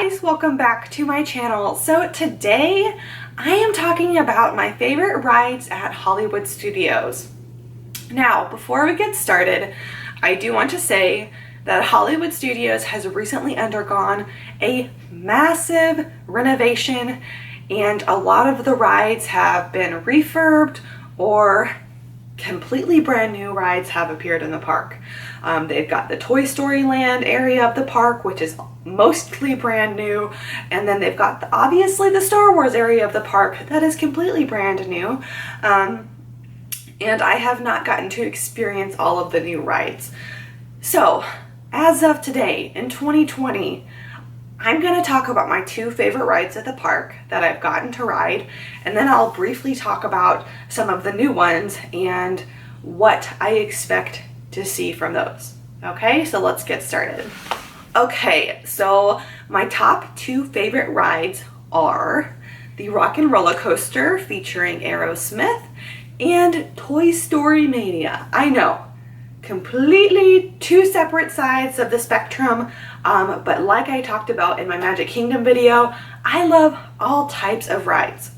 guys, welcome back to my channel. So today I am talking about my favorite rides at Hollywood Studios. Now, before we get started, I do want to say that Hollywood Studios has recently undergone a massive renovation, and a lot of the rides have been refurbed or completely brand new rides have appeared in the park. They've got the Toy Story Land area of the park, which is mostly brand new, and then they've got obviously the Star Wars area of the park that is completely brand new. And I have not gotten to experience all of the new rides. So as of today in 2020, I'm going to talk about my two favorite rides at the park that I've gotten to ride, and then I'll briefly talk about some of the new ones and what I expect to see from those. Okay, so let's get started. Okay, so my top two favorite rides are the Rock and Roller Coaster featuring Aerosmith and Toy Story Mania. I know, completely two separate sides of the spectrum, but like I talked about in my Magic Kingdom video, I love all types of rides.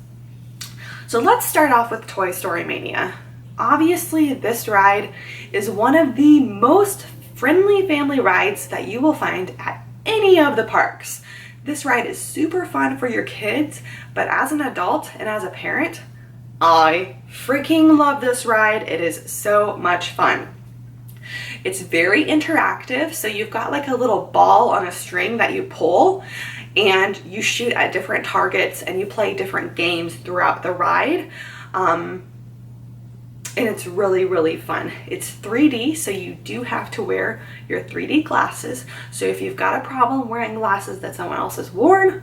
So let's start off with Toy Story Mania. Obviously, this ride is one of the most friendly family rides that you will find at any of the parks. This ride is super fun for your kids, but as an adult and as a parent, I freaking love this ride. It is so much fun. It's very interactive, so you've got like a little ball on a string that you pull, and you shoot at different targets and you play different games throughout the ride. And it's really, really fun. It's 3D, so you do have to wear your 3D glasses. So if you've got a problem wearing glasses that someone else has worn,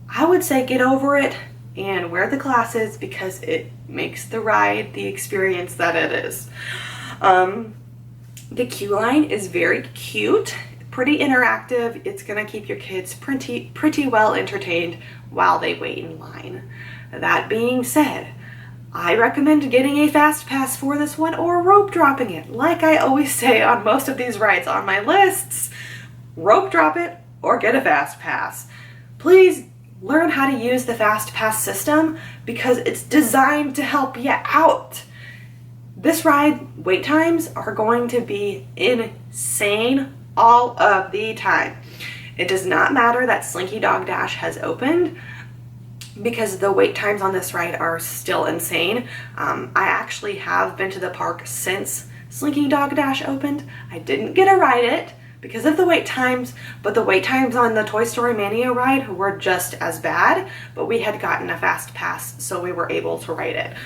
I would say get over it and wear the glasses, because it makes the ride the experience that it is. The queue line is very cute, pretty interactive. It's gonna keep your kids pretty well entertained while they wait in line. That being said, I recommend getting a fast pass for this one or rope dropping it. Like I always say on most of these rides on my lists, rope drop it or get a fast pass. Please learn how to use the fast pass system, because it's designed to help you out. This ride, wait times are going to be insane all of the time. It does not matter that Slinky Dog Dash has opened, because the wait times on this ride are still insane. I actually have been to the park since Slinky Dog Dash opened. I didn't get to ride it because of the wait times, but the wait times on the Toy Story Mania ride were just as bad, but we had gotten a fast pass, so we were able to ride it.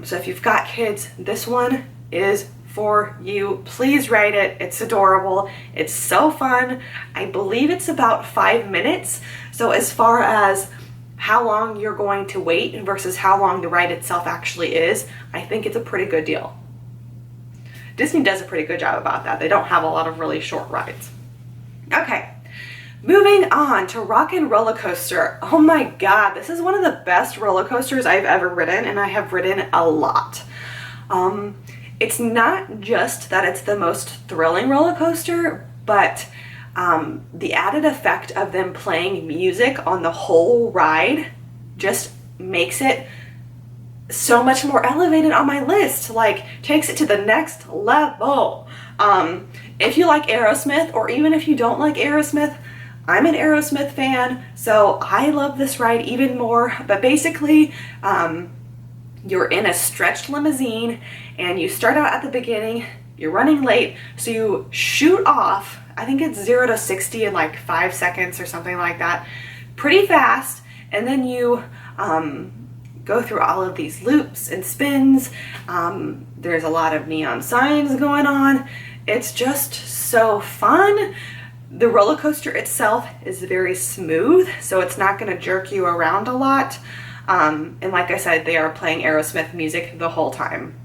So if you've got kids, this one is for you. Please ride it. It's adorable. It's so fun. I believe it's about 5 minutes. So as far as how long you're going to wait versus how long the ride itself actually is, I think it's a pretty good deal. Disney does a pretty good job about that. They don't have a lot of really short rides. Okay, moving on to Rock and Roller Coaster. Oh my God, this is one of the best roller coasters I've ever ridden, and I have ridden a lot. It's not just that it's the most thrilling roller coaster, but the added effect of them playing music on the whole ride just makes it so much more elevated on my list, like takes it to the next level. If you like Aerosmith, or even if you don't like Aerosmith, I'm an Aerosmith fan, so I love this ride even more. But basically, you're in a stretched limousine and you start out at the beginning, you're running late, so you shoot off, I think it's 0 to 60 in like 5 seconds or something like that, pretty fast, and then you go through all of these loops and spins. There's a lot of neon signs going on. It's just so fun. The roller coaster itself is very smooth, so it's not going to jerk you around a lot. And like I said, they are playing Aerosmith music the whole time.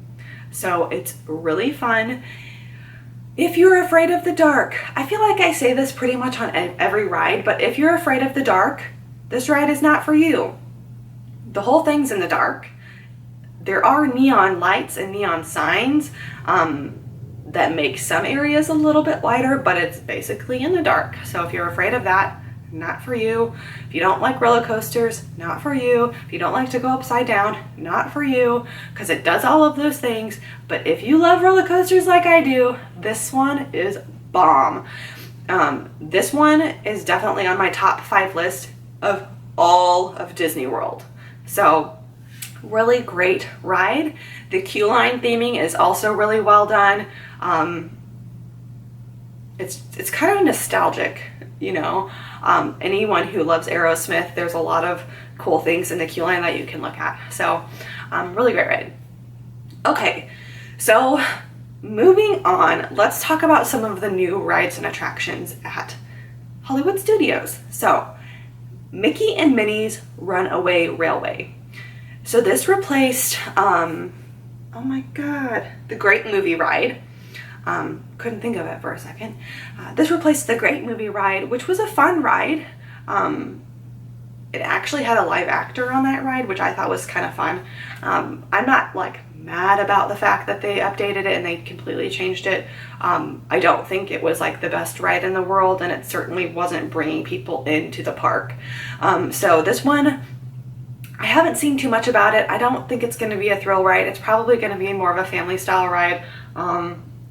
So it's really fun. If you're afraid of the dark, I feel like I say this pretty much on every ride, but if you're afraid of the dark, this ride is not for you. The whole thing's in the dark. There are neon lights and neon signs that make some areas a little bit lighter, but it's basically in the dark. So if you're afraid of that, not for you. If you don't like roller coasters, not for you. If you don't like to go upside down, not for you, because it does all of those things. But if you love roller coasters like I do, this one is bomb. This one is definitely on my top 5 list of all of Disney World. So really great ride. The queue line theming is also really well done. It's kind of nostalgic, you know. Anyone who loves Aerosmith, there's a lot of cool things in the queue line that you can look at. So really great ride. Okay, so moving on, let's talk about some of the new rides and attractions at Hollywood Studios. So Mickey and Minnie's Runaway Railway. So this replaced, oh my God, the Great Movie Ride. Couldn't think of it for a second. This replaced the Great Movie Ride, which was a fun ride. It actually had a live actor on that ride, which I thought was kind of fun. I'm not like mad about the fact that they updated it and they completely changed it. I don't think it was like the best ride in the world, and it certainly wasn't bringing people into the park. So this one, I haven't seen too much about it. I don't think it's going to be a thrill ride. It's probably going to be more of a family style ride.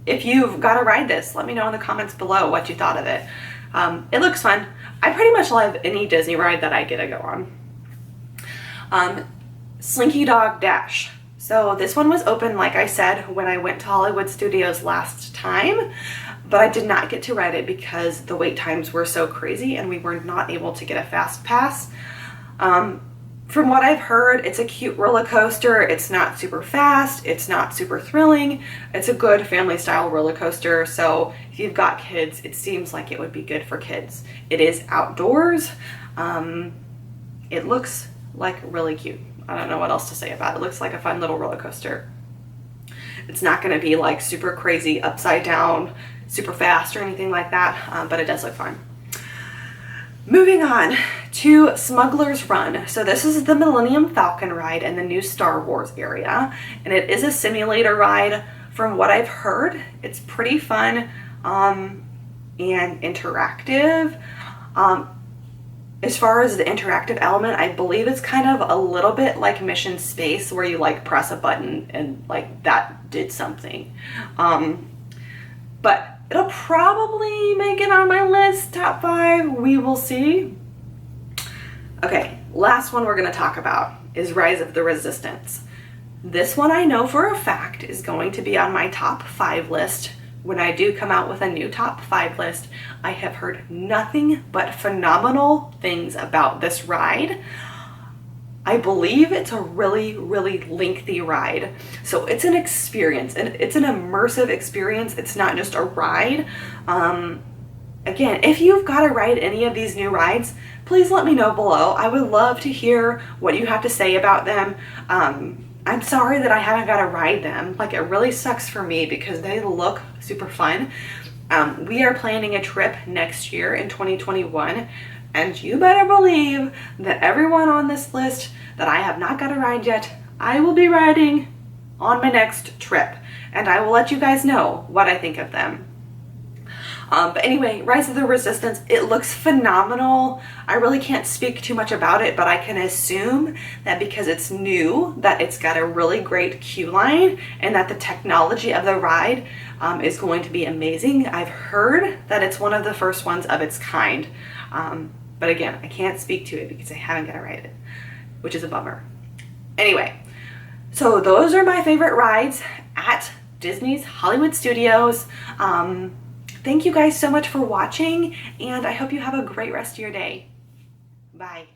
If you've got to ride this, let me know in the comments below what you thought of it. It looks fun. I pretty much love any Disney ride that I get to go on. Slinky Dog Dash. So this one was open, like I said, when I went to Hollywood Studios last time, but I did not get to ride it because the wait times were so crazy and we were not able to get a fast pass. From what I've heard, it's a cute roller coaster. It's not super fast. It's not super thrilling. It's a good family style roller coaster. So if you've got kids, it seems like it would be good for kids. It is outdoors. It looks like really cute. I don't know what else to say about it. It looks like a fun little roller coaster. It's not going to be like super crazy upside down, super fast or anything like that, but it does look fun. Moving on to Smuggler's Run. So this is the Millennium Falcon ride in the new Star Wars area, and it is a simulator ride. From what I've heard, it's pretty fun and interactive. As far as the interactive element, I believe it's kind of a little bit like Mission Space, where you like press a button and like that did something. But it'll probably make it on my list, top 5. We will see. Okay, last one we're going to talk about is Rise of the Resistance. This one I know for a fact is going to be on my top 5 list. When I do come out with a new top 5 list, I have heard nothing but phenomenal things about this ride. I believe it's a really, really lengthy ride. So it's an experience, and it's an immersive experience. It's not just a ride. Again, if you've got to ride any of these new rides, please let me know below. I would love to hear what you have to say about them. I'm sorry that I haven't got to ride them. Like, it really sucks for me because they look super fun. We are planning a trip next year in 2021, and you better believe that everyone on this list that I have not got to ride yet, I will be riding on my next trip, and I will let you guys know what I think of them. But anyway, Rise of the Resistance, it looks phenomenal. I really can't speak too much about it, but I can assume that because it's new, that it's got a really great queue line and that the technology of the ride is going to be amazing. I've heard that it's one of the first ones of its kind. But again, I can't speak to it because I haven't got to ride it, which is a bummer. Anyway, so those are my favorite rides at Disney's Hollywood Studios. Thank you guys so much for watching, and I hope you have a great rest of your day. Bye.